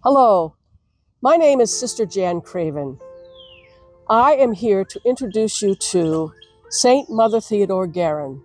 Hello, my name is Sister Jan Craven. I am here to introduce you to Saint Mother Theodore Guerin.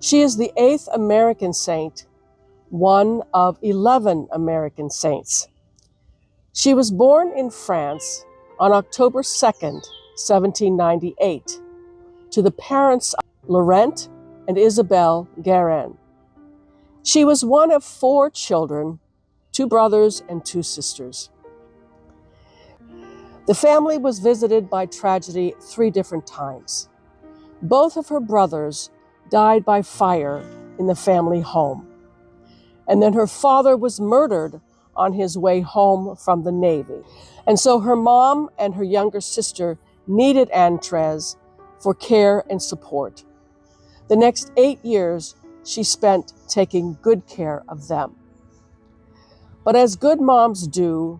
She is the 8th American saint, one of 11 American saints. She was born in France on October 2nd, 1798, to the parents of Laurent and Isabelle Guerin. She was one of 4 children, 2 brothers and 2 sisters. The family was visited by tragedy 3 different times. Both of her brothers died by fire in the family home. And then her father was murdered on his way home from the Navy. And so her mom and her younger sister needed Antres for care and support. The next 8 years she spent taking good care of them. But as good moms do,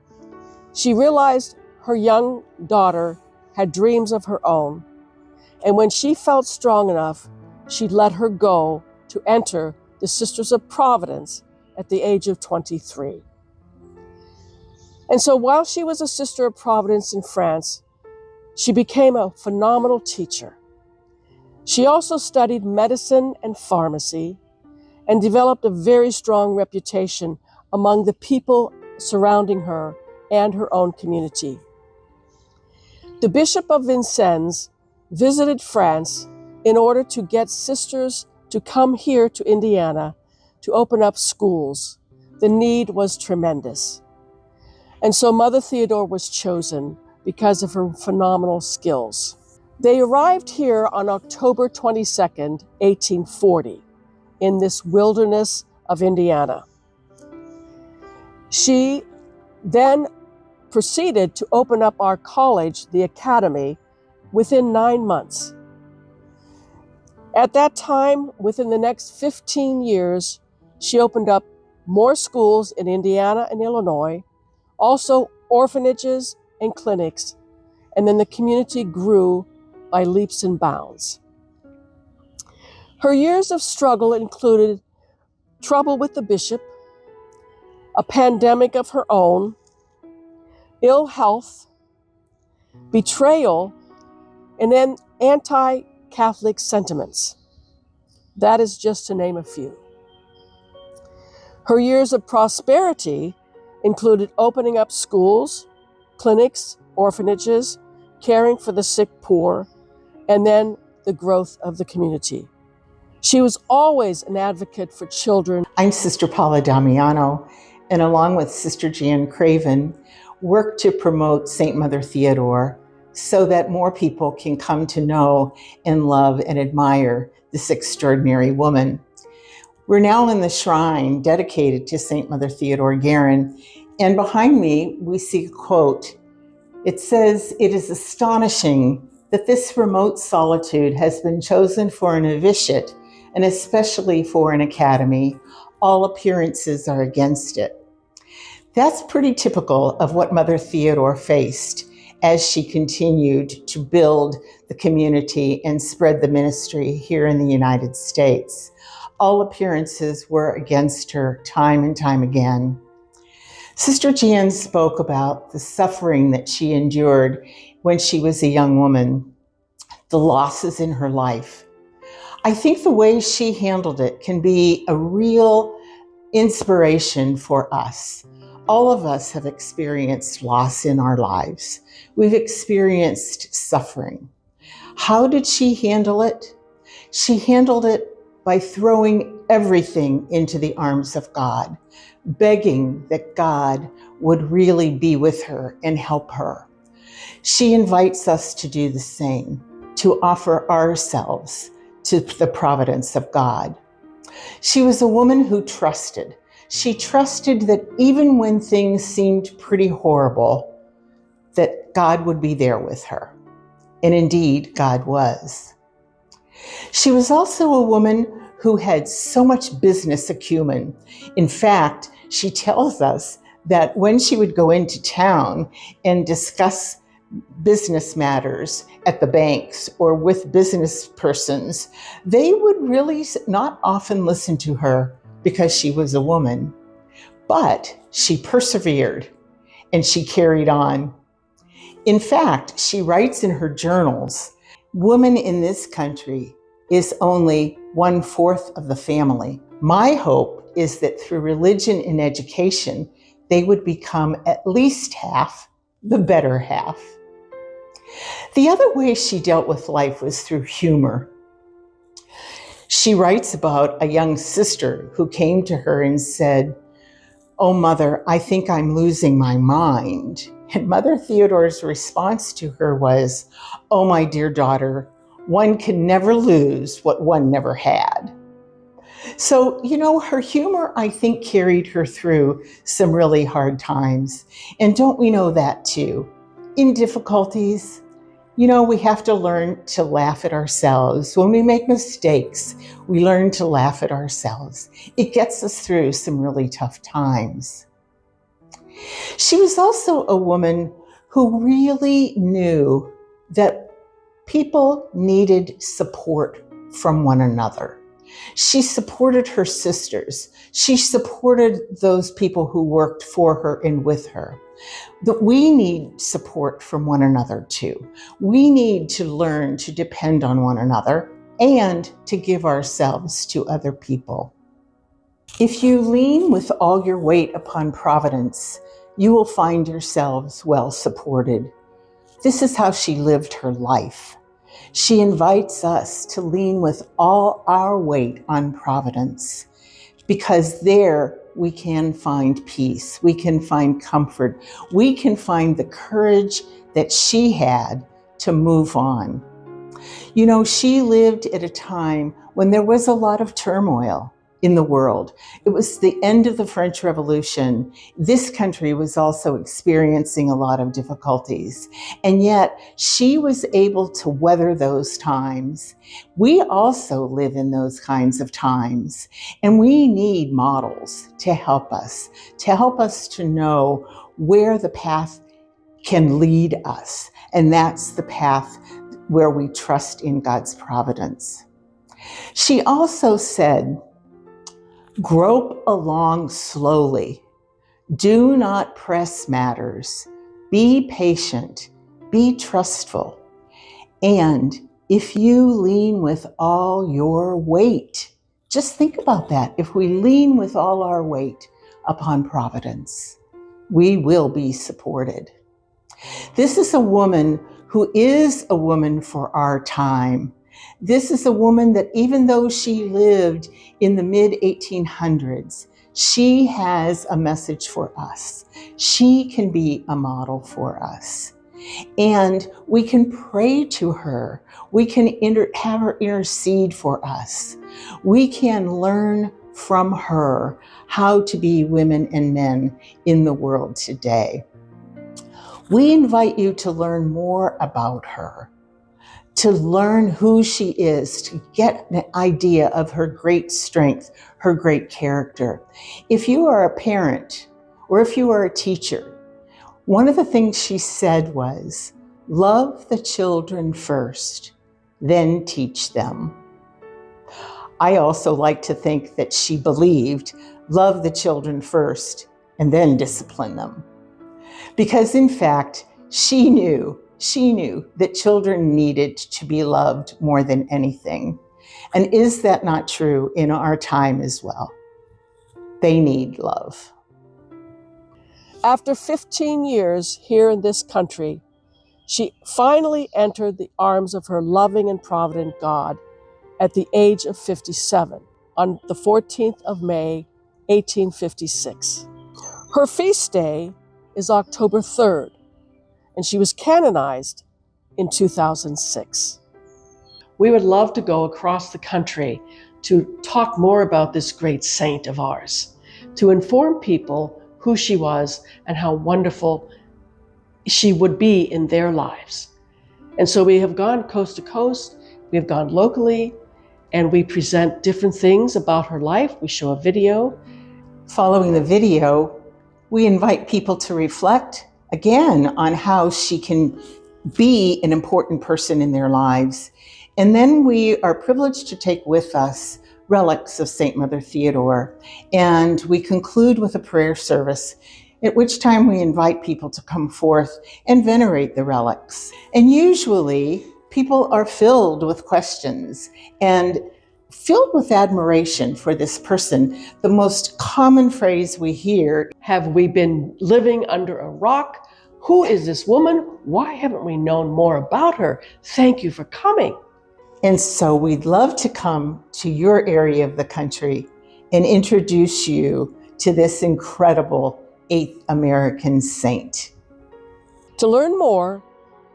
she realized her young daughter had dreams of her own, and when she felt strong enough, she let her go to enter the Sisters of Providence at the age of 23. And so while she was a Sister of Providence in France, she became a phenomenal teacher. She also studied medicine and pharmacy and developed a very strong reputation among the people surrounding her and her own community. The Bishop of Vincennes visited France in order to get sisters to come here to Indiana to open up schools. The need was tremendous. And so Mother Theodore was chosen because of her phenomenal skills. They arrived here on October 22nd, 1840, in this wilderness of Indiana. She then proceeded to open up our college, the academy, within 9 months. At that time, within the next 15 years, she opened up more schools in Indiana and Illinois, also orphanages and clinics, and then the community grew by leaps and bounds. Her years of struggle included trouble with the bishop, a pandemic of her own, ill health, betrayal, and then anti-Catholic sentiments. That is just to name a few. Her years of prosperity included opening up schools, clinics, orphanages, caring for the sick poor, and then the growth of the community. She was always an advocate for children. I'm Sister Paula Damiano, and along with Sister Jan Craven, work to promote St. Mother Theodore so that more people can come to know and love and admire this extraordinary woman. We're now in the shrine dedicated to St. Mother Theodore Guerin, and behind me we see a quote. It says, "It is astonishing that this remote solitude has been chosen for a novitiate and especially for an academy. All appearances are against it." That's pretty typical of what Mother Theodore faced as she continued to build the community and spread the ministry here in the United States. All appearances were against her time and time again. Sister Jan spoke about the suffering that she endured when she was a young woman, the losses in her life. I think the way she handled it can be a real inspiration for us. All of us have experienced loss in our lives. We've experienced suffering. How did she handle it? She handled it by throwing everything into the arms of God, begging that God would really be with her and help her. She invites us to do the same, to offer ourselves to the providence of God. She was a woman who trusted. She trusted that even when things seemed pretty horrible, that God would be there with her. And indeed, God was. She was also a woman who had so much business acumen. In fact, she tells us that when she would go into town and discuss business matters at the banks or with business persons, they would really not often listen to her because she was a woman. But she persevered and she carried on. In fact, she writes in her journals, woman in this country is only 1/4 of the family. My hope is that through religion and education, they would become at least half, the better half. The other way she dealt with life was through humor. She writes about a young sister who came to her and said, "Oh, Mother, I think I'm losing my mind." And Mother Theodore's response to her was, "Oh, my dear daughter, one can never lose what one never had." So, her humor, I think, carried her through some really hard times. And don't we know that too? In difficulties, we have to learn to laugh at ourselves. When we make mistakes, we learn to laugh at ourselves. It gets us through some really tough times. She was also a woman who really knew that people needed support from one another. She supported her sisters. She supported those people who worked for her and with her. That we need support from one another too. We need to learn to depend on one another and to give ourselves to other people. If you lean with all your weight upon providence, you will find yourselves well supported. This is how she lived her life. She invites us to lean with all our weight on providence, because there we can find peace, we can find comfort, we can find the courage that she had to move on. She lived at a time when there was a lot of turmoil in the world. It was the end of the French Revolution. This country was also experiencing a lot of difficulties, and yet she was able to weather those times. We also live in those kinds of times, and we need models to help us to know where the path can lead us, and that's the path where we trust in God's providence. She also said, "Grope along slowly. Do not press matters. Be patient. Be trustful. And if you lean with all your weight," just think about that. If we lean with all our weight upon providence, we will be supported. This is a woman who is a woman for our time. This is a woman that, even though she lived in the mid-1800s, she has a message for us. She can be a model for us. And we can pray to her. We can have her intercede for us. We can learn from her how to be women and men in the world today. We invite you to learn more about her, to learn who she is, to get an idea of her great strength, her great character. If you are a parent or if you are a teacher, one of the things she said was, "Love the children first, then teach them." I also like to think that she believed, love the children first and then discipline them. Because in fact, she knew that children needed to be loved more than anything. And is that not true in our time as well? They need love. After 15 years here in this country, she finally entered the arms of her loving and provident God at the age of 57 on the 14th of May, 1856. Her feast day is October 3rd, and she was canonized in 2006. We would love to go across the country to talk more about this great saint of ours, to inform people who she was and how wonderful she would be in their lives. And so we have gone coast to coast, we have gone locally, and we present different things about her life. We show a video. Following the video, we invite people to reflect again on how she can be an important person in their lives. And then we are privileged to take with us relics of St. Mother Theodore. And we conclude with a prayer service at which time we invite people to come forth and venerate the relics. And usually, people are filled with questions and filled with admiration for this person. The most common phrase we hear, "Have we been living under a rock? Who is this woman? Why haven't we known more about her? Thank you for coming." and so we'd love to come to your area of the country and introduce you to this incredible 8th American saint. To learn more,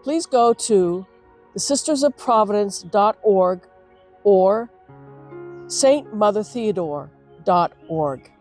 please go to thesistersofprovidence.org or stmothertheodore.org.